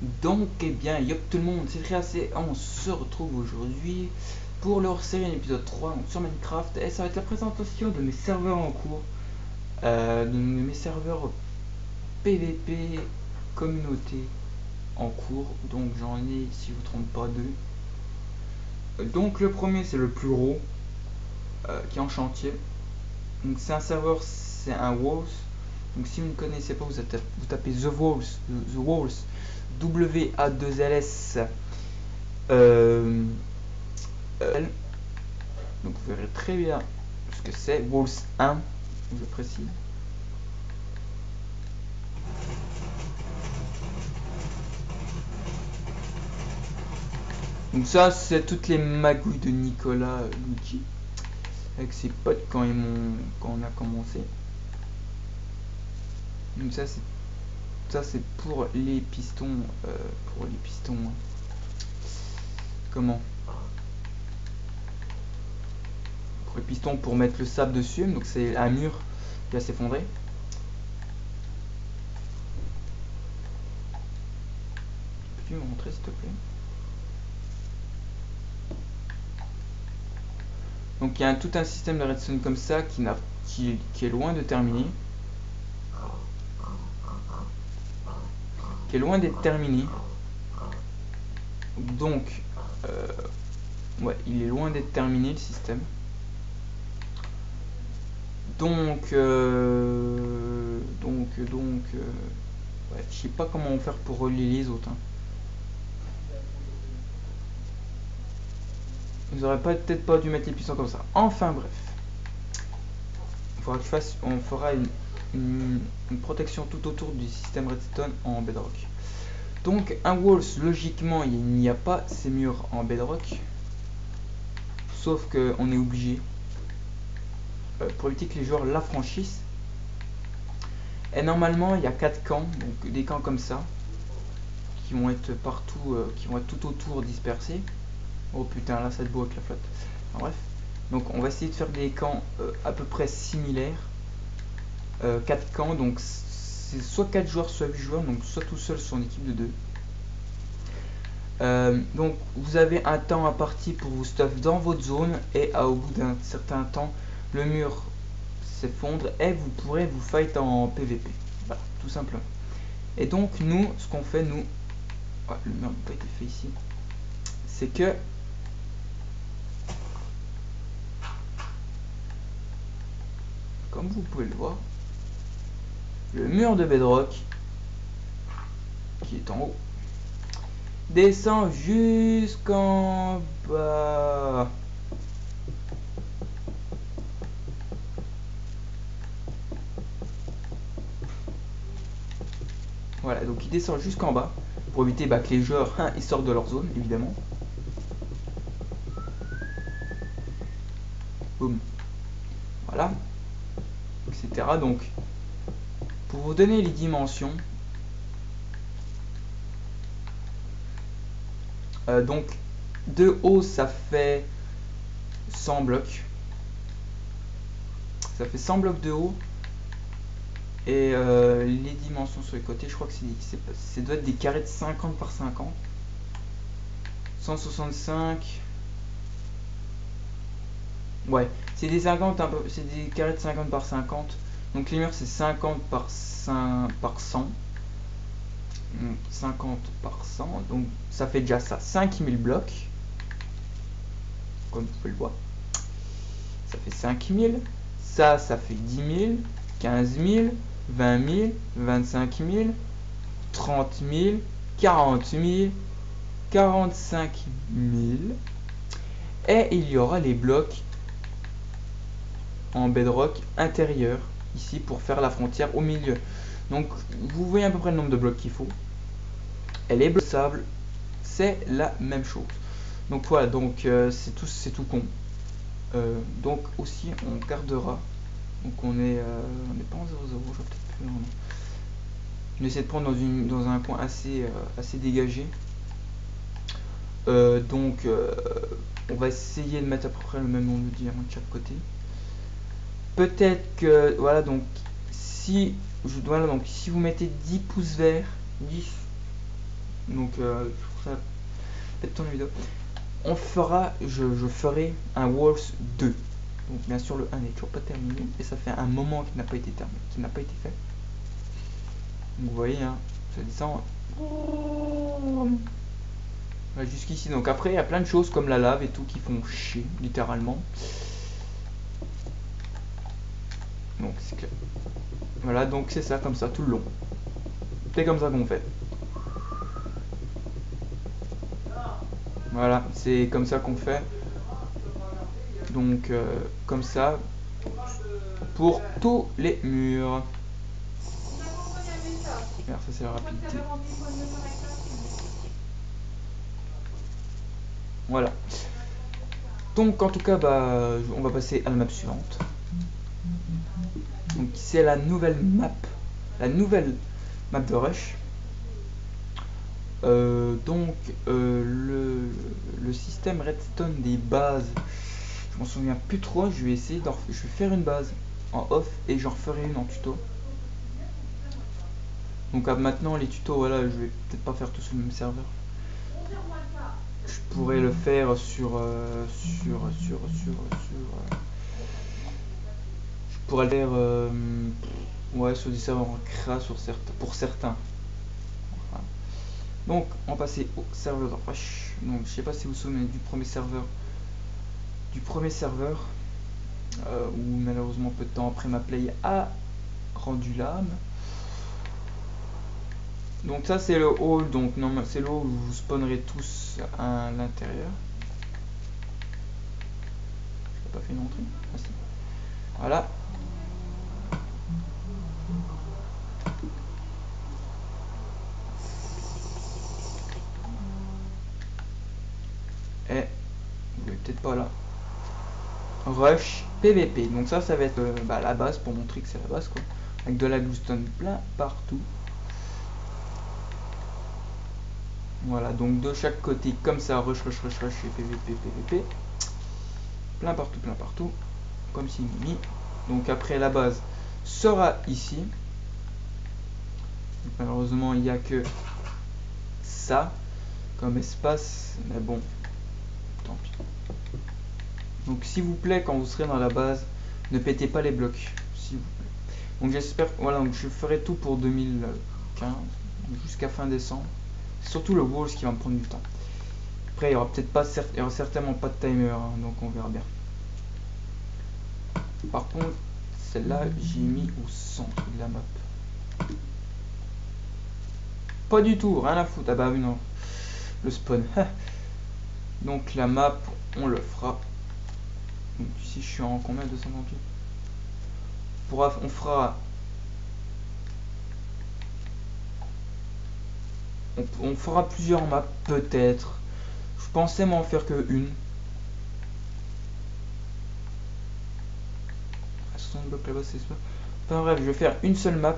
Donc, eh bien, yop tout le monde, c'est Trias et on se retrouve aujourd'hui pour leur série épisode 3 donc sur Minecraft. Et ça va être la présentation de mes serveurs en cours, de mes serveurs PVP communauté en cours. Donc, j'en ai, si je ne me trompe pas, deux. Donc, le premier, c'est le plus gros, qui est en chantier. Donc, c'est un serveur, c'est un Walls. Donc, si vous ne connaissez pas, vous tapez The Walls, W-A-2-L-S. Donc vous verrez très bien ce que c'est. Walls 1, je précise. Donc ça, c'est toutes les magouilles de Nicolas Luigi avec ses potes quand on a commencé. Donc ça c'est pour les pistons, comment? Pour les pistons pour mettre le sable dessus. Donc c'est un mur qui va s'effondrer. Peux-tu me montrer s'il te plaît? Donc il y a tout un système de redstone comme ça qui est loin de terminer. Qui est loin d'être terminé. Donc, ouais, il est loin d'être terminé le système. Donc, ouais, je sais pas comment on va faire pour relier les autres. Hein. Ils auraient peut-être pas dû mettre les pistons comme ça. Enfin bref, on fera une protection tout autour du système redstone en bedrock. Donc un walls, logiquement, il n'y a pas ces murs en bedrock, sauf que on est obligé pour éviter que les joueurs l'affranchissent. Et normalement, il y a 4 camps, donc des camps comme ça, qui vont être partout, qui vont être tout autour dispersés. Oh putain, là ça te beau avec la flotte. Enfin, bref, donc on va essayer de faire des camps à peu près similaires. 4 camps, donc c'est soit 4 joueurs, soit 8 joueurs, donc soit tout seul, soit en équipe de 2. Donc vous avez un temps à partie pour vous stuff dans votre zone, et au bout d'un certain temps, le mur s'effondre et vous pourrez vous fight en PVP. Voilà, tout simplement. Et donc nous, ce qu'on fait, nous, oh, le mur n'a pas été fait ici, c'est que comme vous pouvez le voir, le mur de bedrock qui est en haut descend jusqu'en bas. Voilà, donc il descend jusqu'en bas pour éviter que les joueurs ils sortent de leur zone, évidemment. Boum. Voilà, etc. Donc, pour vous donner les dimensions, donc de haut ça fait 100 blocs. Ça fait 100 blocs de haut. Et les dimensions sur les côtés, je crois que ça doit être des carrés de 50 par 50. 165. Ouais, c'est des 50, c'est des carrés de 50 par 50. Donc les murs c'est 50 par 100. 50 par 100. Donc ça fait déjà ça. 5000 blocs. Comme vous pouvez le voir. Ça fait 5000. Ça fait 10 000, 15 000, 20 000, 25 000, 30 000, 40 000, 45 000. Et il y aura les blocs en bedrock intérieur ici pour faire la frontière au milieu. Donc vous voyez à peu près le nombre de blocs qu'il faut. Et les blocs de sable, c'est la même chose. Donc voilà, donc c'est tout con. Donc aussi on gardera. Donc on est pas en 0,0, je vais peut-être plus. On essaie de prendre dans un coin assez dégagé. Donc on va essayer de mettre à peu près le même nombre de diamants de chaque côté. Peut-être que voilà, donc si si vous mettez 10 pouces verts, 10 Donc faites ton vidéo. On fera, je ferai un Wolves 2. Donc bien sûr le 1 n'est toujours pas terminé et ça fait un moment qu'il n'a pas été terminé, qu'il n'a pas été fait. Donc vous voyez, hein, ça descend jusqu'ici. Donc après il y a plein de choses comme la lave et tout qui font chier littéralement. Donc c'est clair. Voilà, donc c'est ça, comme ça tout le long. C'est comme ça qu'on fait. Voilà, c'est comme ça qu'on fait. Donc comme ça pour tous les murs. Alors ça c'est la rapidité. Voilà. Donc en tout cas bah on va passer à la map suivante. Donc c'est la nouvelle map de Rush. Le système redstone des bases, je m'en souviens plus trop. Je vais essayer je vais faire une base en off et j'en referai une en tuto. Donc maintenant les tutos, voilà, je vais peut-être pas faire tout sur le même serveur. Je pourrais le faire je pourrais le faire ouais, sur des serveurs en CRA pour certains. Voilà. Donc on va passer au serveur de Rush. Donc je sais pas si vous vous souvenez du premier serveur où malheureusement peu de temps après ma play a rendu l'âme. Donc ça c'est le hall, donc non, c'est le hall où vous spawnerez tous à l'intérieur. J'ai pas fait une entrée. Ah, si. Voilà. Et vous voyez peut-être pas là. Rush PVP. Donc ça va être la base pour montrer que c'est la base quoi. Avec de la glowstone plein partout. Voilà, donc de chaque côté comme ça, rush et PVP. Plein partout. Comme si mini. Donc après la base sera ici. Donc, malheureusement il n'y a que ça comme espace. Mais bon, tant pis. Donc s'il vous plaît, quand vous serez dans la base, ne pétez pas les blocs, s'il vous plaît. Donc j'espère, voilà, donc je ferai tout pour 2015, jusqu'à fin décembre. Surtout le Walls qui va me prendre du temps. Après, il y aura peut-être pas, il y aura certainement pas de timer, hein, donc on verra bien. Par contre, celle-là, j'ai mis au centre de la map. Pas du tout, rien à foutre. Ah bah oui, non. Le spawn. Donc la map, on le fera. Donc ici, je suis en combien? 228. On fera. On fera plusieurs maps, peut-être. Je pensais m'en faire que une. 60 blocs là-bas, c'est ça. Enfin bref, je vais faire une seule map.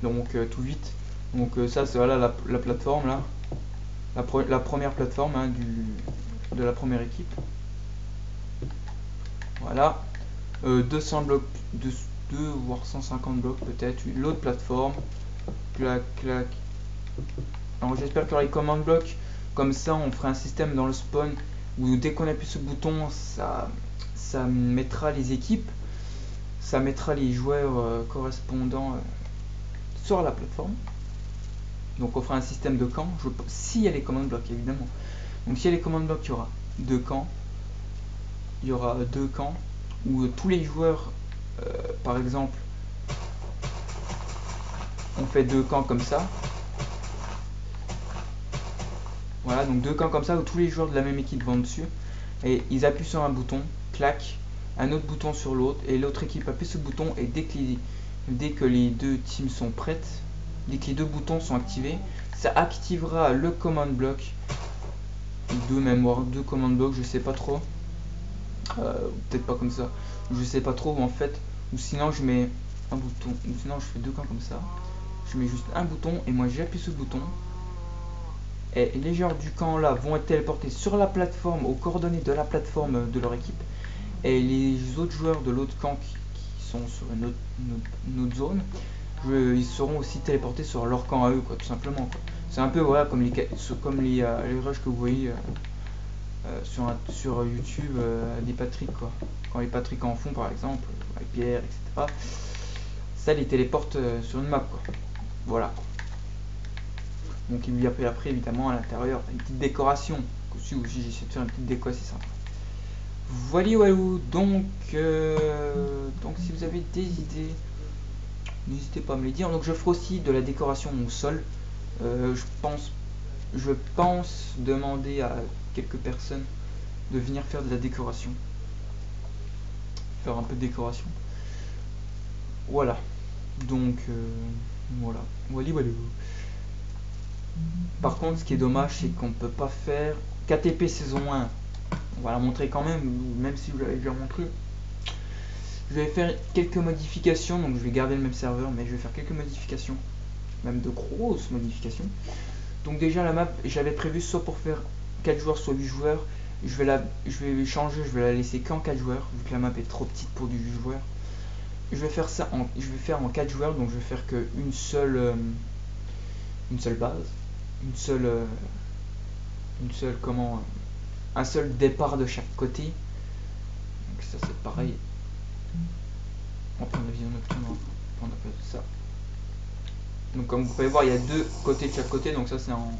Donc tout vite. Donc ça, c'est voilà la plateforme là. La première plateforme hein, de la première équipe. Voilà. 200 blocs, 2 voire 150 blocs peut-être. L'autre plateforme. Clac, clac. Alors j'espère qu'il y aura les command blocs. Comme ça, on fera un système dans le spawn où dès qu'on appuie ce bouton, ça mettra les équipes. Ça mettra les joueurs correspondants sur la plateforme. Donc on fera un système de camps, s'il y a les command blocs évidemment. Donc s'il y a les command blocs, il y aura deux camps. Il y aura deux camps où tous les joueurs, par exemple, on fait deux camps comme ça. Voilà, donc deux camps comme ça où tous les joueurs de la même équipe vont dessus. Et ils appuient sur un bouton, clac, un autre bouton sur l'autre, et l'autre équipe appuie ce bouton, et dès que les deux teams sont prêtes, dès que les deux boutons sont activés, ça activera le command block de mémoire, deux command block, je sais pas trop, peut-être pas comme ça, je sais pas trop en fait, ou sinon je mets un bouton, ou sinon je fais deux camps comme ça, je mets juste un bouton et moi j'appuie ce bouton. Et les joueurs du camp là vont être téléportés sur la plateforme, aux coordonnées de la plateforme de leur équipe. Et les autres joueurs de l'autre camp qui sont sur une autre zone, ils seront aussi téléportés sur leur camp à eux, quoi, tout simplement. Quoi. C'est un peu voilà comme les rushs que vous voyez sur YouTube des Patrick quoi. Quand les Patrick en font par exemple, avec Pierre, etc. Ça les téléporte sur une map quoi. Voilà. Donc il y a après évidemment à l'intérieur une petite décoration. Aussi j'essaie de faire une petite déco assez sympa. Voilà, donc si vous avez des idées, n'hésitez pas à me les dire. Donc je ferai aussi de la décoration au sol. Je pense demander à quelques personnes de venir faire de la décoration. Faire un peu de décoration. Voilà. Donc voilà. Voilà. Par contre, ce qui est dommage, c'est qu'on peut pas faire KTP saison 1. On va la montrer quand même si vous l'avez déjà montré. Je vais faire quelques modifications, donc je vais garder le même serveur, mais je vais faire quelques modifications, même de grosses modifications. Donc déjà la map, j'avais prévu soit pour faire 4 joueurs, soit 8 joueurs. Je vais changer, je vais la laisser qu'en 4 joueurs, vu que la map est trop petite pour du 8 joueurs. Je vais faire ça je vais faire en 4 joueurs, donc je vais faire qu'une seule base, un seul départ de chaque côté. Donc ça c'est pareil. On prend la vision nocturne, on appelle ça. Donc comme vous pouvez voir, il y a 2 côtés de chaque côté, donc ça c'est en...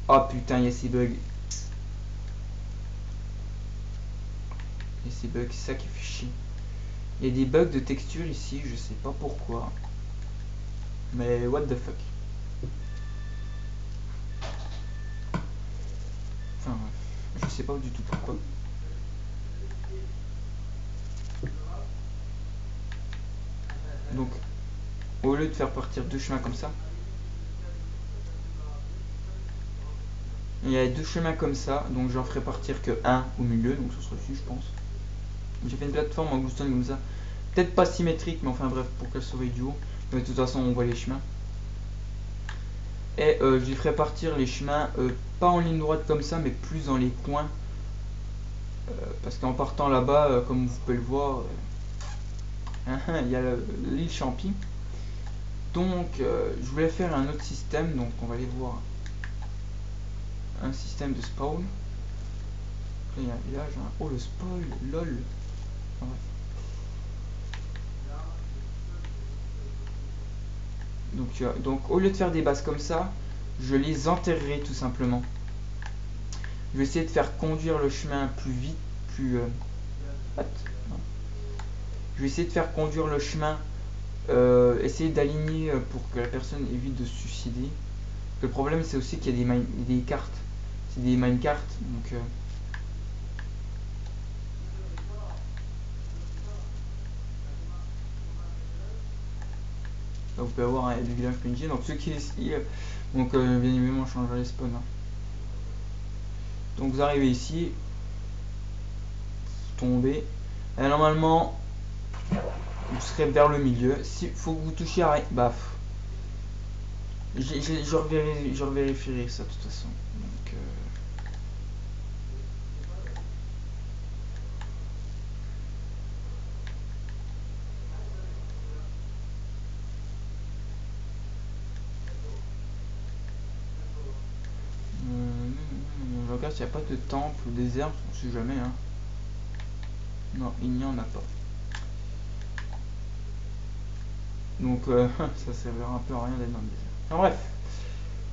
Ah putain, il y a ces bugs. Il y a ces bugs, c'est ça qui fait chier. Il y a des bugs de texture ici, je sais pas pourquoi. Mais what the fuck. Enfin bref, je sais pas du tout pourquoi. Donc, au lieu de faire partir 2 chemins comme ça, il y a 2 chemins comme ça, donc j'en ferai partir que 1 au milieu, donc ce sera ici je pense. J'ai fait une plateforme en bluestone comme ça, peut-être pas symétrique, mais enfin bref, pour qu'elle surveille du haut. Mais de toute façon, on voit les chemins. Et je ferai partir les chemins, pas en ligne droite comme ça, mais plus dans les coins. Parce qu'en partant là-bas, comme vous pouvez le voir, il y a l'île Champi. Donc, je voulais faire un autre système, donc on va aller voir un système de spawn. Là, il y a un village, hein. Oh le spoil, lol. Ah, ouais. Donc au lieu de faire des bases comme ça, je les enterrerai tout simplement. Je vais essayer de faire conduire le chemin plus vite, je vais essayer de faire conduire le chemin, essayer d'aligner pour que la personne évite de se suicider. Le problème c'est aussi qu'il y a des cartes, c'est des minecarts, donc là, vous pouvez avoir hein, des villages PNJ. Donc ceux qui ici, donc bien évidemment je changerai les spawns. Hein. Donc vous arrivez ici, vous tombez, et normalement vous serez vers le milieu. S'il faut que vous touchiez à rien, bah je revérifierai ça de toute façon. Donc, je regarde s'il n'y a pas de temple ou des herbes, on sait jamais. Hein. Non, il n'y en a pas. Donc ça servira un peu à rien d'être dans le désert. Enfin, bref.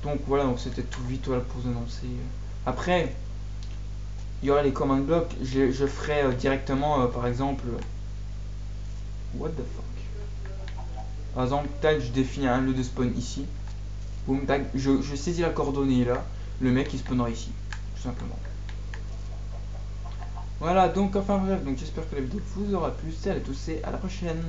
Donc voilà, donc c'était tout vite voilà, pour vous annoncer. Après, il y aura les command blocks. Je ferai directement, par exemple. What the fuck. Par exemple, tac, je définis un lieu de spawn ici. Boum, tac, je saisis la coordonnée là. Le mec il spawnera ici, tout simplement. Voilà, donc enfin bref, donc j'espère que la vidéo vous aura plu. Salut à tous et à la prochaine.